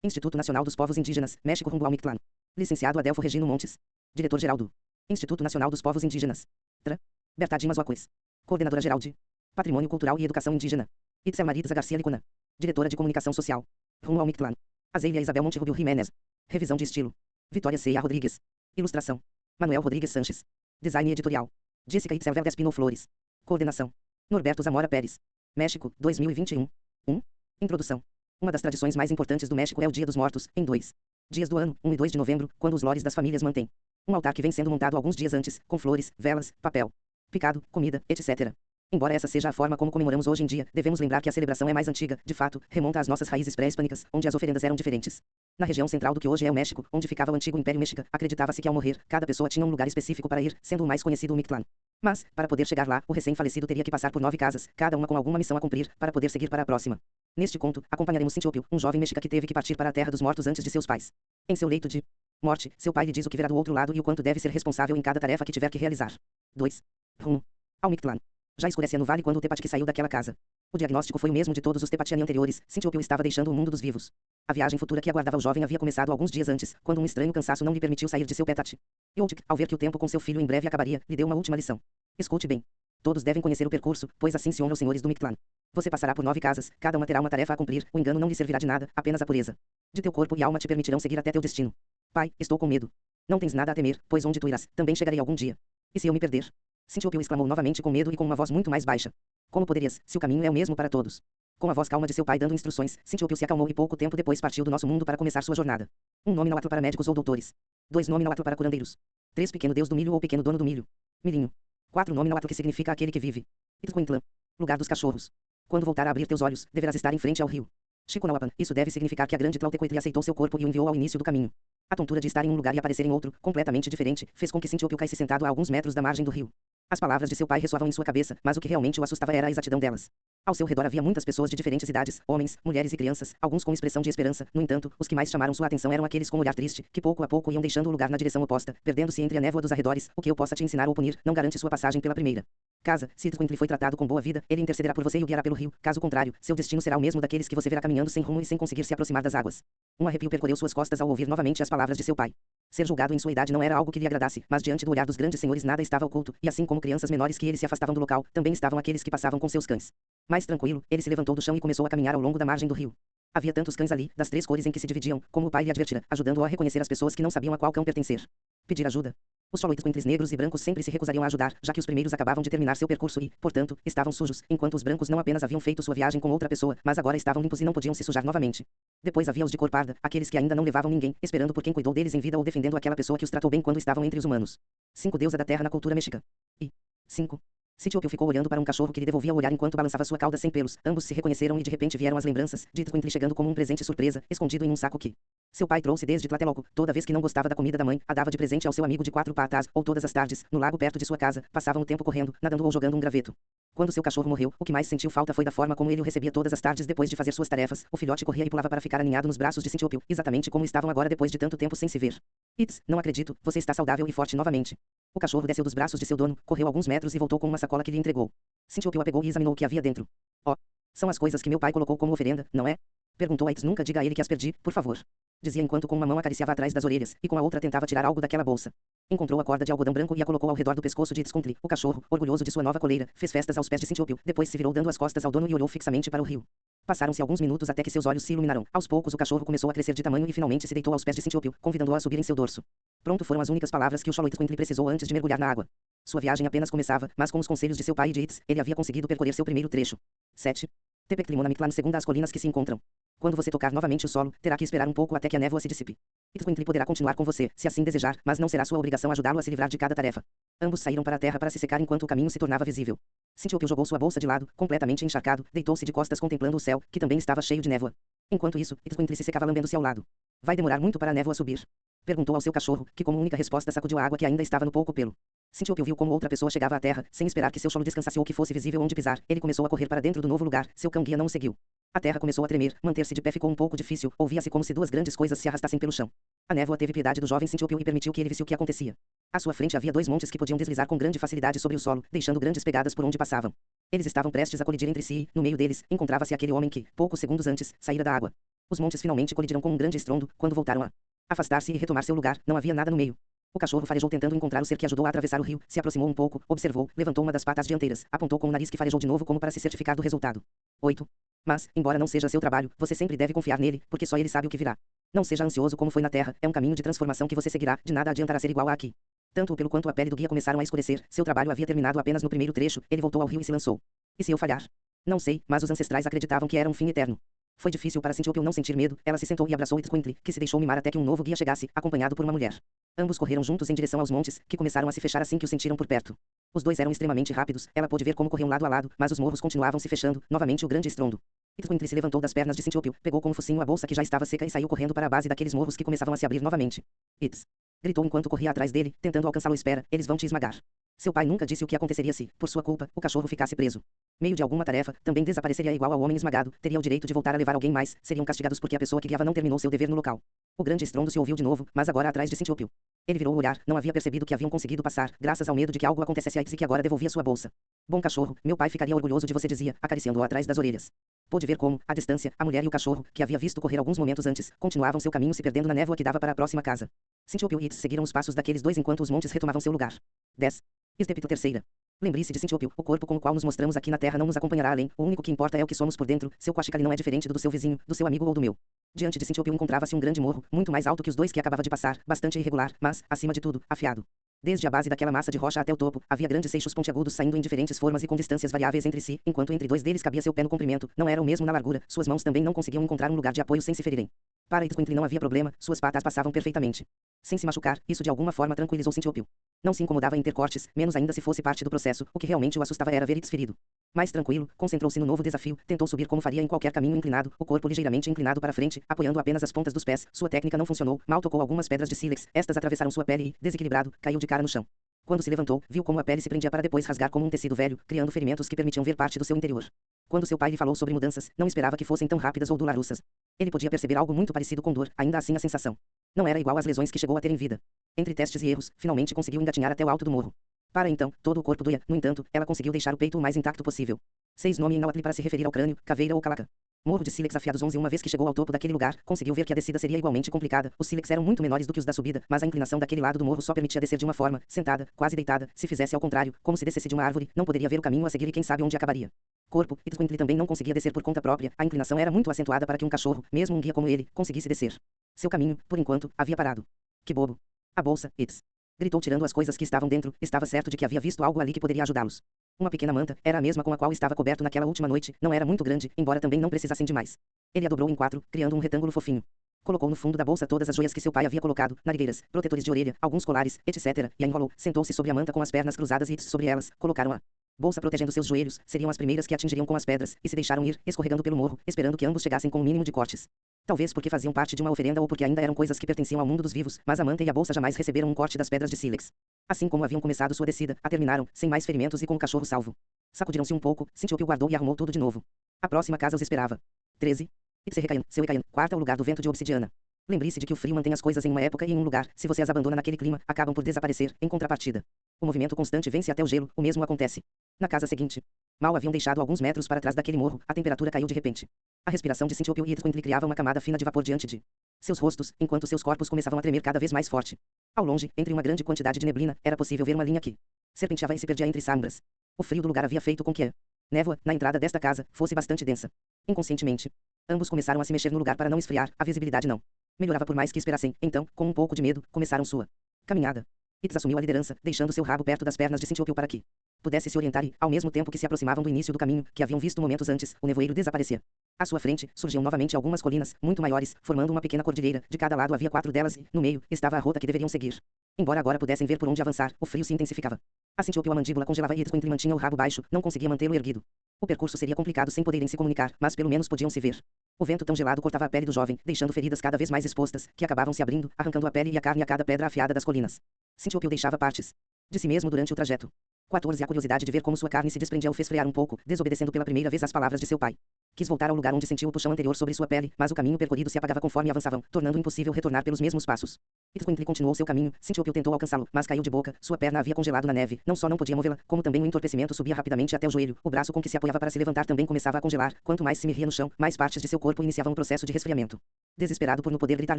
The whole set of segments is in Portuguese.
Instituto Nacional dos Povos Indígenas, México rumo ao Mictlán. Licenciado Adelfo Regino Montes. Diretor-geral do Instituto Nacional dos Povos Indígenas. TRA. Bertá Dimas Wacoes. Coordenadora-geral de Patrimônio Cultural e Educação Indígena. Itzel Maritza Garcia Licona. Diretora de Comunicação Social. Rumo ao Mictlán. Azélia Isabel Monterrubio Jiménez. Revisão de estilo. Vitória C.A. Rodrigues. Ilustração. Manuel Rodrigues Sanches. Design editorial. Jessica Itzel Valdespino Flores. Coordenação. Norberto Zamora Pérez. México, 2021. 1. Introdução. Uma das tradições mais importantes do México é o Dia dos Mortos, em 2 dias do ano, 1 e 2 de novembro, quando os lores das famílias mantêm um altar que vem sendo montado alguns dias antes, com flores, velas, papel, picado, comida, etc. Embora essa seja a forma como comemoramos hoje em dia, devemos lembrar que a celebração é mais antiga, de fato, remonta às nossas raízes pré-hispânicas, onde as oferendas eram diferentes. Na região central do que hoje é o México, onde ficava o antigo Império Mexica, acreditava-se que ao morrer, cada pessoa tinha um lugar específico para ir, sendo o mais conhecido o Mictlán. Mas, para poder chegar lá, o recém-falecido teria que passar por 9 casas, cada uma com alguma missão a cumprir, para poder seguir para a próxima. Neste conto, acompanharemos Sintiópio, um jovem mexica que teve que partir para a terra dos mortos antes de seus pais. Em seu leito de morte, seu pai lhe diz o que virá do outro lado e o quanto deve ser responsável em cada tarefa que tiver que realizar. 2. Rumo ao Mictlán. Já escurecia no vale quando o Tepatque saiu daquela casa. O diagnóstico foi o mesmo de todos os Tepatiani anteriores. Sintiópio estava deixando o mundo dos vivos. A viagem futura que aguardava o jovem havia começado alguns dias antes, quando um estranho cansaço não lhe permitiu sair de seu Petati. Yoltik, ao ver que o tempo com seu filho em breve acabaria, lhe deu uma última lição. Escute bem. Todos devem conhecer o percurso, pois assim se honra os senhores do Mictlán. Você passará por 9 casas, cada uma terá uma tarefa a cumprir, o engano não lhe servirá de nada, apenas a pureza de teu corpo e alma te permitirão seguir até teu destino. Pai, estou com medo. Não tens nada a temer, pois onde tu irás, também chegarei algum dia. E se eu me perder? Sintiópio exclamou novamente com medo e com uma voz muito mais baixa. Como poderias, se o caminho é o mesmo para todos? Com a voz calma de seu pai dando instruções, Sintiópio se acalmou e pouco tempo depois partiu do nosso mundo para começar sua jornada. 1 nome nauatl para médicos ou doutores. 2 nome nauatl para curandeiros. 3 pequeno deus do milho ou pequeno dono do milho. Milinho. 4 nome nauatl que significa aquele que vive. Itzcuintlan. Lugar dos cachorros. Quando voltar a abrir teus olhos, deverás estar em frente ao rio. Chiconauapan. Isso deve significar que a grande Tlaltecoitl aceitou seu corpo e o enviou ao início do caminho. A tontura de estar em um lugar e aparecer em outro, completamente diferente, fez com que Sintiópio caísse sentado a alguns metros da margem do rio. As palavras de seu pai ressoavam em sua cabeça, mas o que realmente o assustava era a exatidão delas. Ao seu redor havia muitas pessoas de diferentes idades, homens, mulheres e crianças, alguns com expressão de esperança. No entanto, os que mais chamaram sua atenção eram aqueles com olhar triste, que pouco a pouco iam deixando o lugar na direção oposta, perdendo-se entre a névoa dos arredores. O que eu possa te ensinar ou punir, não garante sua passagem pela primeira casa. Se Itzcuintli foi tratado com boa vida, ele intercederá por você e o guiará pelo rio. Caso contrário, seu destino será o mesmo daqueles que você verá caminhando sem rumo e sem conseguir se aproximar das águas. Um arrepio percorreu suas costas ao ouvir novamente as palavras de seu pai. Ser julgado em sua idade não era algo que lhe agradasse, mas diante do olhar dos grandes senhores nada estava oculto, e assim como crianças menores que ele se afastavam do local, também estavam aqueles que passavam com seus cães. Mais tranquilo, ele se levantou do chão e começou a caminhar ao longo da margem do rio. Havia tantos cães ali, das 3 cores em que se dividiam, como o pai lhe advertira, ajudando-o a reconhecer as pessoas que não sabiam a qual cão pertencer. Pedir ajuda. Os Xoloitzcuintlis negros e brancos sempre se recusariam a ajudar, já que os primeiros acabavam de terminar seu percurso e, portanto, estavam sujos, enquanto os brancos não apenas haviam feito sua viagem com outra pessoa, mas agora estavam limpos e não podiam se sujar novamente. Depois havia os de cor parda, aqueles que ainda não levavam ninguém, esperando por quem cuidou deles em vida ou defendendo aquela pessoa que os tratou bem quando estavam entre os humanos. 5 deusa da terra na cultura mexica. E 5. Sintiópio ficou olhando para um cachorro que lhe devolvia o olhar enquanto balançava sua cauda sem pelos. Ambos se reconheceram e de repente vieram as lembranças de Itzcuintli chegando como um presente surpresa, escondido em um saco que seu pai trouxe desde Tlatelolco. Toda vez que não gostava da comida da mãe, a dava de presente ao seu amigo de 4 patas, ou todas as tardes, no lago perto de sua casa, passavam o tempo correndo, nadando ou jogando um graveto. Quando seu cachorro morreu, o que mais sentiu falta foi da forma como ele o recebia todas as tardes depois de fazer suas tarefas. O filhote corria e pulava para ficar aninhado nos braços de Sintiópio, exatamente como estavam agora depois de tanto tempo sem se ver. Itz, não acredito, você está saudável e forte novamente. O cachorro desceu dos braços de seu dono, correu alguns metros e voltou com uma sacola que lhe entregou. Sintiópio a pegou e examinou o que havia dentro. Oh, são as coisas que meu pai colocou como oferenda, não é? Perguntou a Itz. Nunca diga a ele que as perdi, por favor. Dizia enquanto com uma mão acariciava atrás das orelhas, e com a outra tentava tirar algo daquela bolsa. Encontrou a corda de algodão branco e a colocou ao redor do pescoço de Itzcuintli. O cachorro, orgulhoso de sua nova coleira, fez festas aos pés de Sintiópio, depois se virou dando as costas ao dono e olhou fixamente para o rio. Passaram-se alguns minutos até que seus olhos se iluminaram. Aos poucos o cachorro começou a crescer de tamanho e finalmente se deitou aos pés de Sintiópio, convidando-o a subir em seu dorso. Pronto foram as únicas palavras que o Xoloitzcuintli precisou antes de mergulhar na água. Sua viagem apenas começava, mas com os conselhos de seu pai e de Itz, ele havia conseguido percorrer seu primeiro trecho. 7. Tepectlimona Mictlán segunda as colinas que se encontram. Quando você tocar novamente o solo, terá que esperar um pouco até que a névoa se dissipe. Itzcuintli poderá continuar com você, se assim desejar, mas não será sua obrigação ajudá-lo a se livrar de cada tarefa. Ambos saíram para a terra para se secar enquanto o caminho se tornava visível. Sintiópio jogou sua bolsa de lado, completamente encharcado, deitou-se de costas contemplando o céu, que também estava cheio de névoa. Enquanto isso, Itzcuintli se secava lambendo-se ao lado. Vai demorar muito para a névoa subir? Perguntou ao seu cachorro, que como única resposta sacudiu a água que ainda estava no pouco pelo. Sintiópio viu como outra pessoa chegava à terra, sem esperar que seu cholo descansasse ou que fosse visível onde pisar. Ele começou a correr para dentro do novo lugar, seu cão-guia não o seguiu. A terra começou a tremer, manter-se de pé ficou um pouco difícil, ouvia-se como se 2 grandes coisas se arrastassem pelo chão. A névoa teve piedade do jovem Sintiópio e permitiu que ele visse o que acontecia. À sua frente havia 2 montes que podiam deslizar com grande facilidade sobre o solo, deixando grandes pegadas por onde passavam. Eles estavam prestes a colidir entre si e, no meio deles, encontrava-se aquele homem que, poucos segundos antes, saíra da água. Os montes finalmente colidiram com um grande estrondo, quando voltaram a afastar-se e retomar seu lugar, não havia nada no meio. O cachorro farejou tentando encontrar o ser que ajudou a atravessar o rio, se aproximou um pouco, observou, levantou uma das patas dianteiras, apontou com o nariz que farejou de novo como para se certificar do resultado. 8. Mas, embora não seja seu trabalho, você sempre deve confiar nele, porque só ele sabe o que virá. Não seja ansioso como foi na Terra, é um caminho de transformação que você seguirá, de nada adiantará ser igual a aqui. Tanto o pelo quanto a pele do guia começaram a escurecer, seu trabalho havia terminado apenas no primeiro trecho, ele voltou ao rio e se lançou. E se eu falhar? Não sei, mas os ancestrais acreditavam que era um fim eterno. Foi difícil para Cintiope não sentir medo, ela se sentou e abraçou Itzcointli, que se deixou mimar até que um novo guia chegasse, acompanhado por uma mulher. Ambos correram juntos em direção aos montes, que começaram a se fechar assim que os sentiram por perto. Os dois eram extremamente rápidos, ela pôde ver como corriam lado a lado, mas os morros continuavam se fechando, novamente o grande estrondo. Itzcointli se levantou das pernas de Cintiope, pegou com o focinho a bolsa que já estava seca e saiu correndo para a base daqueles morros que começavam a se abrir novamente. Itz! Gritou enquanto corria atrás dele, tentando alcançá-lo. Espera, eles vão te esmagar. Seu pai nunca disse o que aconteceria se, por sua culpa, o cachorro ficasse preso. Meio de alguma tarefa, também desapareceria igual ao homem esmagado, teria o direito de voltar a levar alguém mais, seriam castigados porque a pessoa que guiava não terminou seu dever no local. O grande estrondo se ouviu de novo, mas agora atrás de Cintiope. Ele virou o olhar, não havia percebido que haviam conseguido passar, graças ao medo de que algo acontecesse a Itz e que agora devolvia sua bolsa. Bom cachorro, meu pai ficaria orgulhoso de você, dizia, acariciando-o atrás das orelhas. Pôde ver como, à distância, a mulher e o cachorro, que havia visto correr alguns momentos antes, continuavam seu caminho se perdendo na névoa que dava para a próxima casa. Cintiope e Itz seguiram os passos daqueles dois enquanto os montes retomavam seu lugar. 10. Estepito terceira. Lembre-se de Cintiope, o corpo com o qual nos mostramos aqui na Terra não nos acompanhará além, o único que importa é o que somos por dentro, seu Quashikali não é diferente do seu vizinho, do seu amigo ou do meu. Diante de Cintiope encontrava-se um grande morro, muito mais alto que os dois que acabava de passar, bastante irregular, mas, acima de tudo, afiado. Desde a base daquela massa de rocha até o topo, havia grandes seixos pontiagudos saindo em diferentes formas e com distâncias variáveis entre si, enquanto entre dois deles cabia seu pé no comprimento, não era o mesmo na largura, suas mãos também não conseguiam encontrar um lugar de apoio sem se ferirem. Para Itzcointli não havia problema, suas patas passavam perfeitamente. Sem se machucar, isso de alguma forma tranquilizou Cintiope. Não se incomodava em ter cortes, menos ainda se fosse parte do processo, o que realmente o assustava era ver Itz ferido. Mais tranquilo, concentrou-se no novo desafio, tentou subir como faria em qualquer caminho inclinado, o corpo ligeiramente inclinado para frente, apoiando apenas as pontas dos pés, sua técnica não funcionou, mal tocou algumas pedras de sílex, estas atravessaram sua pele e, desequilibrado, caiu de cara no chão. Quando se levantou, viu como a pele se prendia para depois rasgar como um tecido velho, criando ferimentos que permitiam ver parte do seu interior. Quando seu pai lhe falou sobre mudanças, não esperava que fossem tão rápidas ou dolorosas. Ele podia perceber algo muito parecido com dor, ainda assim a sensação não era igual às lesões que chegou a ter em vida. Entre testes e erros, finalmente conseguiu engatinhar até o alto do morro. Para então, todo o corpo doía, no entanto, ela conseguiu deixar o peito o mais intacto possível. 6 nome em Nahuatl para se referir ao crânio, caveira ou calaca. Morro de sílex afiados 11. Uma vez que chegou ao topo daquele lugar, conseguiu ver que a descida seria igualmente complicada. Os sílex eram muito menores do que os da subida, mas a inclinação daquele lado do morro só permitia descer de uma forma, sentada, quase deitada. Se fizesse ao contrário, como se descesse de uma árvore, não poderia ver o caminho a seguir e quem sabe onde acabaria. Corpo, Itzcointli também não conseguia descer por conta própria, a inclinação era muito acentuada para que um cachorro, mesmo um guia como ele, conseguisse descer. Seu caminho, por enquanto, havia parado. Que bobo. A bolsa, Itz. Gritou tirando as coisas que estavam dentro, estava certo de que havia visto algo ali que poderia ajudá-los. Uma pequena manta, era a mesma com a qual estava coberto naquela última noite, não era muito grande, embora também não precisassem de mais. Ele a dobrou em 4, criando um retângulo fofinho. Colocou no fundo da bolsa todas as joias que seu pai havia colocado, narigueiras, protetores de orelha, alguns colares, etc., e a enrolou, sentou-se sobre a manta com as pernas cruzadas e sobre elas, colocaram a bolsa protegendo seus joelhos, seriam as primeiras que atingiriam com as pedras, e se deixaram ir, escorregando pelo morro, esperando que ambos chegassem com um mínimo de cortes. Talvez porque faziam parte de uma oferenda ou porque ainda eram coisas que pertenciam ao mundo dos vivos, mas a manta e a bolsa jamais receberam um corte das pedras de sílex. Assim como haviam começado sua descida, a terminaram, sem mais ferimentos e com o cachorro salvo. Sacudiram-se um pouco, Cintiope o guardou e arrumou tudo de novo. A próxima casa os esperava. 13. Itzerecayan, seu Icayan, quarta o lugar do vento de obsidiana. Lembre-se de que o frio mantém as coisas em uma época e em um lugar, se você as abandona naquele clima, acabam por desaparecer, em contrapartida. O movimento constante vence até o gelo, o mesmo acontece. Na casa seguinte. Mal haviam deixado alguns metros para trás daquele morro, a temperatura caiu de repente. A respiração de Cintiope e Itzcointli criava uma camada fina de vapor diante de seus rostos, enquanto seus corpos começavam a tremer cada vez mais forte. Ao longe, entre uma grande quantidade de neblina, era possível ver uma linha que serpenteava e se perdia entre sombras. O frio do lugar havia feito com que a névoa, na entrada desta casa, fosse bastante densa. Inconscientemente, ambos começaram a se mexer no lugar para não esfriar, a visibilidade não melhorava por mais que esperassem, então, com um pouco de medo, começaram sua caminhada. Itz assumiu a liderança, deixando seu rabo perto das pernas de Cintiope para que pudesse se orientar e, ao mesmo tempo que se aproximavam do início do caminho, que haviam visto momentos antes, o nevoeiro desaparecia. À sua frente, surgiam novamente algumas colinas, muito maiores, formando uma pequena cordilheira, de cada lado havia 4 delas e, no meio, estava a rota que deveriam seguir. Embora agora pudessem ver por onde avançar, o frio se intensificava. A Cintiope a mandíbula congelava e Itzcointli mantinha o rabo baixo, não conseguia mantê-lo erguido. O percurso seria complicado sem poderem se comunicar, mas pelo menos podiam se ver. O vento tão gelado cortava a pele do jovem, deixando feridas cada vez mais expostas, que acabavam se abrindo, arrancando a pele e a carne a cada pedra afiada das colinas. Cintiope o deixava partes de si mesmo durante o trajeto. 14. A curiosidade de ver como sua carne se desprendia o fez frear um pouco, desobedecendo pela primeira vez às palavras de seu pai. Quis voltar ao lugar onde sentiu o puxão anterior sobre sua pele, mas o caminho percorrido se apagava conforme avançavam, tornando impossível retornar pelos mesmos passos. Itquintly continuou seu caminho. Sintiopiu tentou alcançá-lo, mas caiu de boca. Sua perna havia congelado na neve. Não só não podia movê-la, como também o entorpecimento subia rapidamente até o joelho. O braço com que se apoiava para se levantar também começava a congelar. Quanto mais se mirria no chão, mais partes de seu corpo iniciavam um processo de resfriamento. Desesperado por não poder gritar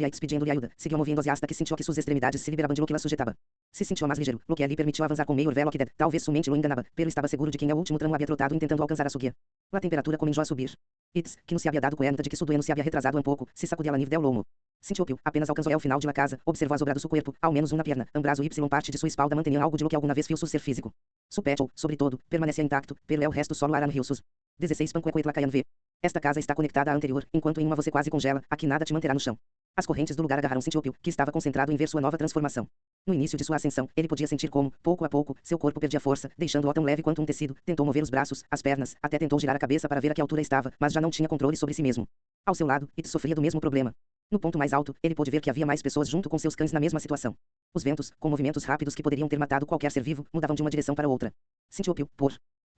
Yates pedindo-lhe ajuda, seguiu movendo-se hasta que sentiu que suas extremidades se liberavam de lo que la sujetava. Se sentiu mais ligeiro, lo que lhe permitiu avançar com meio velocidade. Talvez sua mente lo enganava, pero estava seguro de que em o último tramo havia trotado intentando alcançar a subia. A temperatura começou a subir. Itz, que não se havia dado conta de que su dueno se havia retrasado um pouco, se sacudia la nive del lomo. Sintiopiu, apenas alcançou o final de la casa, observou as obras do seu corpo, ao menos uma perna, ambraço y parte de sua espalda mantinha algo de lo que alguma vez viu su ser físico. Su pecho, sobretudo, permanecia intacto, pero o resto solo eram rios. 16 Panquecoetlacayan V. Esta casa está conectada à anterior, enquanto em uma você quase congela, aqui nada te manterá no chão. As correntes do lugar agarraram Sintiopiu, que estava concentrado em ver sua nova transformação. No início de sua ascensão, ele podia sentir como, pouco a pouco, seu corpo perdia força, deixando-o tão leve quanto um tecido. Tentou mover os braços, as pernas, até tentou girar a cabeça para ver a que altura estava, mas já não tinha controle sobre si mesmo. Ao seu lado, It sofria do mesmo problema. No ponto mais alto, ele pôde ver que havia mais pessoas junto com seus cães na mesma situação. Os ventos, com movimentos rápidos que poderiam ter matado qualquer ser vivo, mudavam de uma direção para outra. Sintiopiu,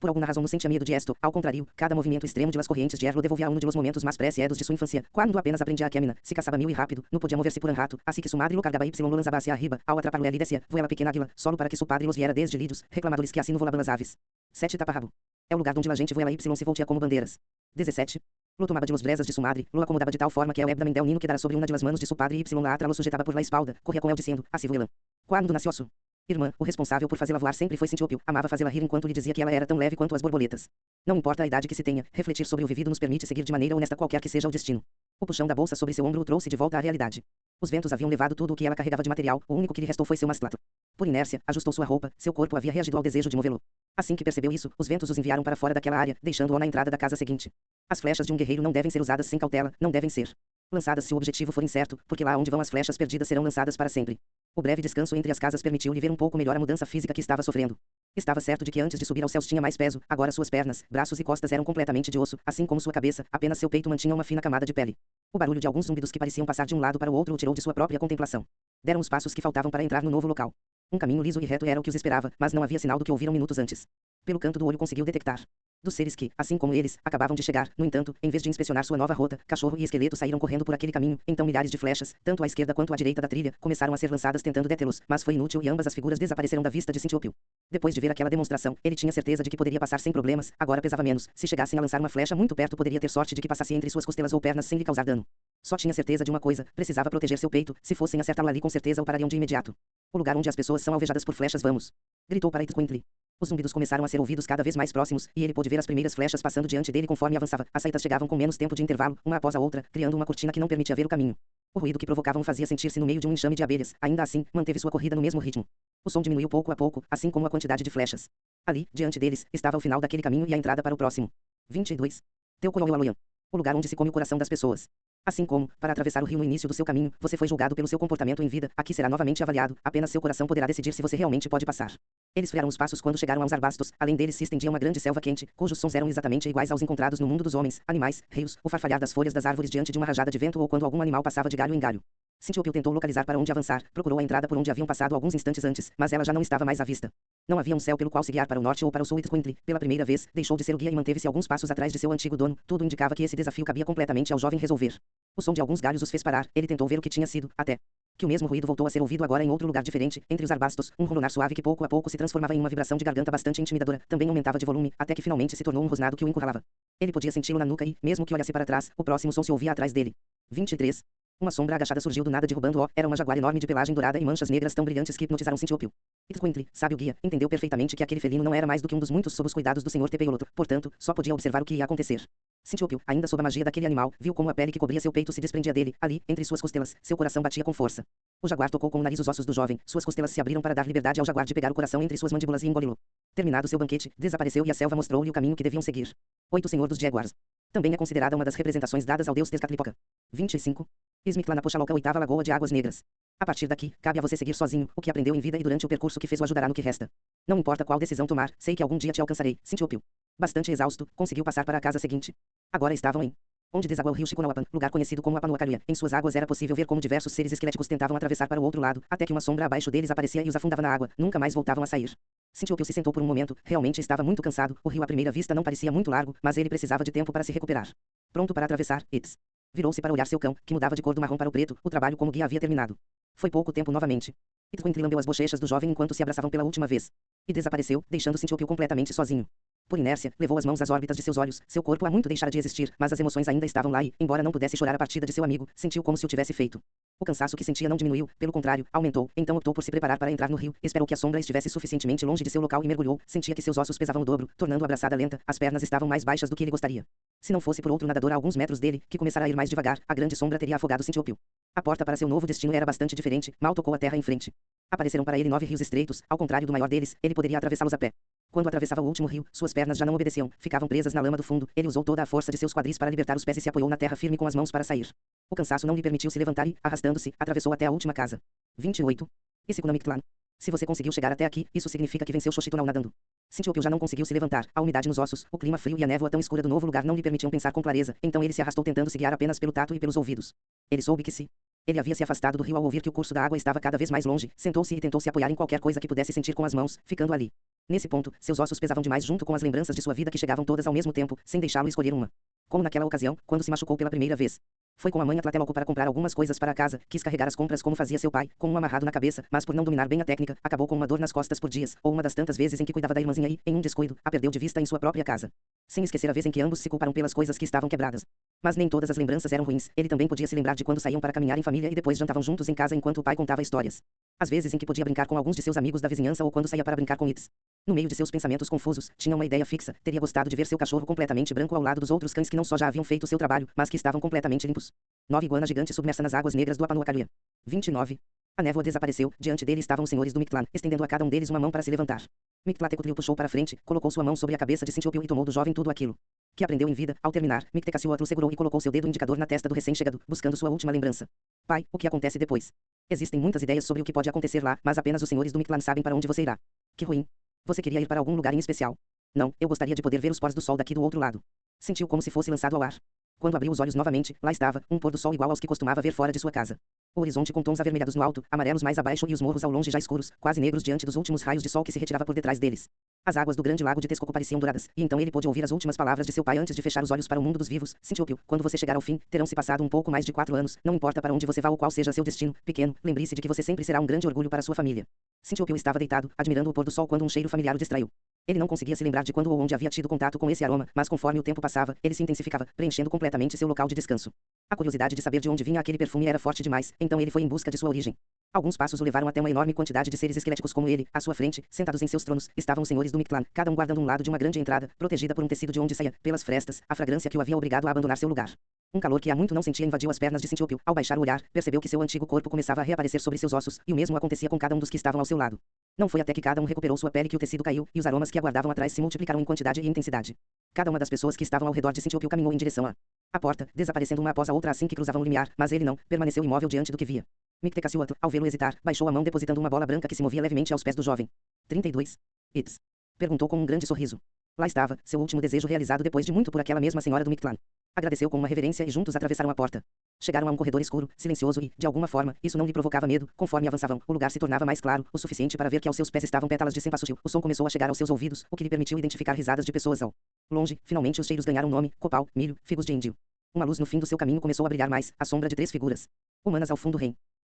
por alguma razão não sentia medo de esto, ao contrário, cada movimento extremo de las correntes de lo devolvia a um de los momentos mais preciados de sua infância, quando apenas aprendia a caminhar, se caçava mil e rápido, não podia mover-se por um rato, assim que su madre lo cargava y lo lanzaba hacia arriba, ao atrapá-lo ele descia, voela pequena águila, solo para que su padre los viera desde lidos, reclamando-lhes que assim não volavam as aves. 7 Taparrabo. É o lugar onde a gente voela y se voltea como bandeiras. 17. Lo tomaba de los brezas de su madre, lo acomodava de tal forma que o abdômen del nino quedara sobre uma de las manos de su padre y la atra lo sujetava por la espalda, corria com ele dizendo, assim voelan. Quando nasceu su irmã, o responsável por fazê-la voar sempre foi Sintiopiu, amava fazê-la rir enquanto lhe dizia que ela era tão leve quanto as borboletas. Não importa a idade que se tenha, refletir sobre o vivido nos permite seguir de maneira honesta qualquer que seja o destino. O puxão da bolsa sobre seu ombro o trouxe de volta à realidade. Os ventos haviam levado tudo o que ela carregava de material, o único que lhe restou foi seu mastlato. Por inércia, ajustou sua roupa, seu corpo havia reagido ao desejo de movê-lo. Assim que percebeu isso, os ventos os enviaram para fora daquela área, deixando-o na entrada da casa seguinte. As flechas de um guerreiro não devem ser usadas sem cautela, não devem ser lançadas se o objetivo for incerto, porque lá onde vão as flechas perdidas serão lançadas para sempre. O breve descanso entre as casas permitiu-lhe ver um pouco melhor a mudança física que estava sofrendo. Estava certo de que antes de subir aos céus tinha mais peso, agora suas pernas, braços e costas eram completamente de osso, assim como sua cabeça, apenas seu peito mantinha uma fina camada de pele. O barulho de alguns zumbidos que pareciam passar de um lado para o outro o tirou de sua própria contemplação. Deram os passos que faltavam para entrar no novo local. Um caminho liso e reto era o que os esperava, mas não havia sinal do que ouviram minutos antes. Pelo canto do olho conseguiu detectar dos seres que, assim como eles, acabavam de chegar. No entanto, em vez de inspecionar sua nova rota, cachorro e esqueleto saíram correndo por aquele caminho, então milhares de flechas, tanto à esquerda quanto à direita da trilha, começaram a ser lançadas tentando detê-los, mas foi inútil e ambas as figuras desapareceram da vista de Sintiopiu. Depois de ver aquela demonstração, ele tinha certeza de que poderia passar sem problemas, agora pesava menos, se chegassem a lançar uma flecha muito perto poderia ter sorte de que passasse entre suas costelas ou pernas sem lhe causar dano. Só tinha certeza de uma coisa, precisava proteger seu peito, se fossem acertá-lo ali com certeza o parariam de imediato. O lugar onde as pessoas são alvejadas por flechas vamos! Gritou para Itquintly. Os zumbidos começaram a ser ouvidos cada vez mais próximos, e ele pôde ver as primeiras flechas passando diante dele conforme avançava. As saídas chegavam com menos tempo de intervalo, uma após a outra, criando uma cortina que não permitia ver o caminho. O ruído que provocavam o fazia sentir-se no meio de um enxame de abelhas, ainda assim, manteve sua corrida no mesmo ritmo. O som diminuiu pouco a pouco, assim como a quantidade de flechas. Ali, diante deles, estava o final daquele caminho e a entrada para o próximo. 22. Teucoyoyoaloyan. O lugar onde se come o coração das pessoas. Assim como, para atravessar o rio no início do seu caminho, você foi julgado pelo seu comportamento em vida, aqui será novamente avaliado, apenas seu coração poderá decidir se você realmente pode passar. Eles frearam os passos quando chegaram aos arbustos, além deles se estendia uma grande selva quente, cujos sons eram exatamente iguais aos encontrados no mundo dos homens, animais, rios, o farfalhar das folhas das árvores diante de uma rajada de vento ou quando algum animal passava de galho em galho. Sintiopiu tentou localizar para onde avançar, procurou a entrada por onde haviam passado alguns instantes antes, mas ela já não estava mais à vista. Não havia um céu pelo qual se guiar para o norte ou para o sul. Itquintly, pela primeira vez, deixou de ser o guia e manteve-se alguns passos atrás de seu antigo dono, tudo indicava que esse desafio cabia completamente ao jovem resolver. O som de alguns galhos os fez parar, ele tentou ver o que tinha sido, até que o mesmo ruído voltou a ser ouvido agora em outro lugar diferente, entre os arbustos, um rolonar suave que pouco a pouco se transformava em uma vibração de garganta bastante intimidadora, também aumentava de volume, até que finalmente se tornou um rosnado que o encurralava. Ele podia senti-lo na nuca e, mesmo que olhasse para trás, o próximo som se ouvia atrás dele. 23. Uma sombra agachada surgiu do nada derrubando-o, era uma jaguar enorme de pelagem dourada e manchas negras tão brilhantes que hipnotizaram Sintiopiu. Itquintly, sábio guia, entendeu perfeitamente que aquele felino não era mais do que um dos muitos sob os cuidados do Sr. Tepeioloto, portanto, só podia observar o que ia acontecer. Sintiopiu, ainda sob a magia daquele animal, viu como a pele que cobria seu peito se desprendia dele, ali, entre suas costelas, seu coração batia com força. O jaguar tocou com o nariz os ossos do jovem, suas costelas se abriram para dar liberdade ao jaguar de pegar o coração entre suas mandíbulas e engoli-lo. Terminado seu banquete, desapareceu e a selva mostrou-lhe o caminho que deviam seguir. 8 Senhor dos Jaguars. Também é considerada uma das representações dadas ao deus Tezcatlipoca. 25. Ismiclanapoxaloca, oitava lagoa de águas negras. A partir daqui, cabe a você seguir sozinho, o que aprendeu em vida e durante o percurso que fez o ajudará no que resta. Não importa qual decisão tomar, sei que algum dia te alcançarei, Sintiopiu. Bastante exausto, conseguiu passar para a casa seguinte. Agora estavam em onde deságua o rio Chiconawapan, lugar conhecido como Apanuacaluia. Em suas águas era possível ver como diversos seres esqueléticos tentavam atravessar para o outro lado, até que uma sombra abaixo deles aparecia e os afundava na água, nunca mais voltavam a sair. Sintiopiu se sentou por um momento, realmente estava muito cansado, o rio à primeira vista não parecia muito largo, mas ele precisava de tempo para se recuperar. Pronto para atravessar, Itz. Virou-se para olhar seu cão, que mudava de cor do marrom para o preto. O trabalho como guia havia terminado. Foi pouco tempo novamente. Itquintli lambeu as bochechas do jovem enquanto se abraçavam pela última vez. E desapareceu, deixando Sintiopiu completamente sozinho. Por inércia, levou as mãos às órbitas de seus olhos. Seu corpo há muito deixara de existir, mas as emoções ainda estavam lá e, embora não pudesse chorar a partida de seu amigo, sentiu como se o tivesse feito. O cansaço que sentia não diminuiu, pelo contrário, aumentou. Então optou por se preparar para entrar no rio. Esperou que a sombra estivesse suficientemente longe de seu local e mergulhou. Sentia que seus ossos pesavam o dobro, tornando a braçada lenta. As pernas estavam mais baixas do que ele gostaria. Se não fosse por outro nadador a alguns metros dele, que começara a ir mais devagar, a grande sombra teria afogado Sintiopiu. A porta para seu novo destino era bastante diferente. Mal tocou a terra em frente. Apareceram para ele 9 rios estreitos. Ao contrário do maior deles, ele poderia atravessá-los a pé. Quando atravessava o último rio, suas pernas já não obedeciam, ficavam presas na lama do fundo. Ele usou toda a força de seus quadris para libertar os pés e se apoiou na terra firme com as mãos para sair. O cansaço não lhe permitiu se levantar e, arrastando-se, atravessou até a última casa. 28. Isikunamictlan. Se você conseguiu chegar até aqui, isso significa que venceu Xochitunal nadando. Sintiopiu já não conseguiu se levantar. A umidade nos ossos, o clima frio e a névoa tão escura do novo lugar não lhe permitiam pensar com clareza, então ele se arrastou tentando se guiar apenas pelo tato e pelos ouvidos. Ele soube que se ele havia se afastado do rio ao ouvir que o curso da água estava cada vez mais longe, sentou-se e tentou se apoiar em qualquer coisa que pudesse sentir com as mãos, ficando ali. Nesse ponto, seus ossos pesavam demais junto com as lembranças de sua vida que chegavam todas ao mesmo tempo, sem deixá-lo escolher uma. Como naquela ocasião, quando se machucou pela primeira vez. Foi com a mãe a Tlatelolco para comprar algumas coisas para a casa, quis carregar as compras como fazia seu pai, com um amarrado na cabeça, mas por não dominar bem a técnica, acabou com uma dor nas costas por dias, ou uma das tantas vezes em que cuidava da irmãzinha e, em um descuido, a perdeu de vista em sua própria casa. Sem esquecer a vez em que ambos se culparam pelas coisas que estavam quebradas. Mas nem todas as lembranças eram ruins, ele também podia se lembrar de quando saíam para caminhar em família e depois jantavam juntos em casa enquanto o pai contava histórias. Às vezes em que podia brincar com alguns de seus amigos da vizinhança ou quando saía para brincar com Its. No meio de seus pensamentos confusos, tinha uma ideia fixa, teria gostado de ver seu cachorro completamente branco ao lado dos outros cães que não só já haviam feito seu trabalho, mas que estavam completamente limpos. 9 iguanas gigantes submersa nas águas negras do Apanuacaruia. 29. A névoa desapareceu, diante dele estavam os senhores do Mictlan, estendendo a cada um deles uma mão para se levantar. Mictlatecutli puxou para frente, colocou sua mão sobre a cabeça de Sintiopiu e tomou do jovem tudo aquilo que aprendeu em vida. Ao terminar, Mictecacihuatl segurou e colocou seu dedo indicador na testa do recém-chegado, buscando sua última lembrança. Pai, o que acontece depois? Existem muitas ideias sobre o que pode acontecer lá, mas apenas os senhores do Mictlan sabem para onde você irá. Que ruim. Você queria ir para algum lugar em especial? Não, eu gostaria de poder ver os pós do sol daqui do outro lado. Sentiu como se fosse lançado ao ar. Quando abriu os olhos novamente, lá estava, um pôr do sol igual aos que costumava ver fora de sua casa. O horizonte com tons avermelhados no alto, amarelos mais abaixo e os morros ao longe já escuros, quase negros diante dos últimos raios de sol que se retirava por detrás deles. As águas do grande lago de Texcoco pareciam douradas, e então ele pôde ouvir as últimas palavras de seu pai antes de fechar os olhos para o mundo dos vivos. Sintiopiu, quando você chegar ao fim, terão se passado um pouco mais de 4 anos, não importa para onde você vá ou qual seja seu destino, pequeno, lembre-se de que você sempre será um grande orgulho para sua família. Sintiopiu estava deitado, admirando o pôr do sol quando um cheiro familiar o distraiu. Ele não conseguia se lembrar de quando ou onde havia tido contato com esse aroma, mas conforme o tempo passava, ele se intensificava, preenchendo completamente seu local de descanso. A curiosidade de saber de onde vinha aquele perfume era forte demais, então ele foi em busca de sua origem. Alguns passos o levaram até uma enorme quantidade de seres esqueléticos como ele. À sua frente, sentados em seus tronos, estavam os senhores do Mictlan, cada um guardando um lado de uma grande entrada, protegida por um tecido de onde saía, pelas frestas, a fragrância que o havia obrigado a abandonar seu lugar. Um calor que há muito não sentia invadiu as pernas de Sintiopiu. Ao baixar o olhar, percebeu que seu antigo corpo começava a reaparecer sobre seus ossos, e o mesmo acontecia com cada um dos que estavam ao seu lado. Não foi até que cada um recuperou sua pele que o tecido caiu, e os aromas que aguardavam atrás se multiplicaram em quantidade e intensidade. Cada uma das pessoas que estavam ao redor de Sintiopiu caminhou em direção à porta, desaparecendo uma após a outra assim que cruzavam o limiar, mas ele não, permaneceu imóvel diante do que via. Mictecacihuatl, ao vê-lo hesitar, baixou a mão depositando uma bola branca que se movia levemente aos pés do jovem. 32. Its? Perguntou com um grande sorriso. Lá estava, seu último desejo realizado depois de muito por aquela mesma senhora do Mictlan. Agradeceu com uma reverência e juntos atravessaram a porta. Chegaram a um corredor escuro, silencioso e, de alguma forma, isso não lhe provocava medo. Conforme avançavam, o lugar se tornava mais claro, o suficiente para ver que aos seus pés estavam pétalas de cempasúchil. O som começou a chegar aos seus ouvidos, o que lhe permitiu identificar risadas de pessoas ao longe. Finalmente os cheiros ganharam nome: copal, milho, figos de índio. Uma luz no fim do seu caminho começou a brilhar mais, a sombra de 3 figuras humanas ao fundo. Rem.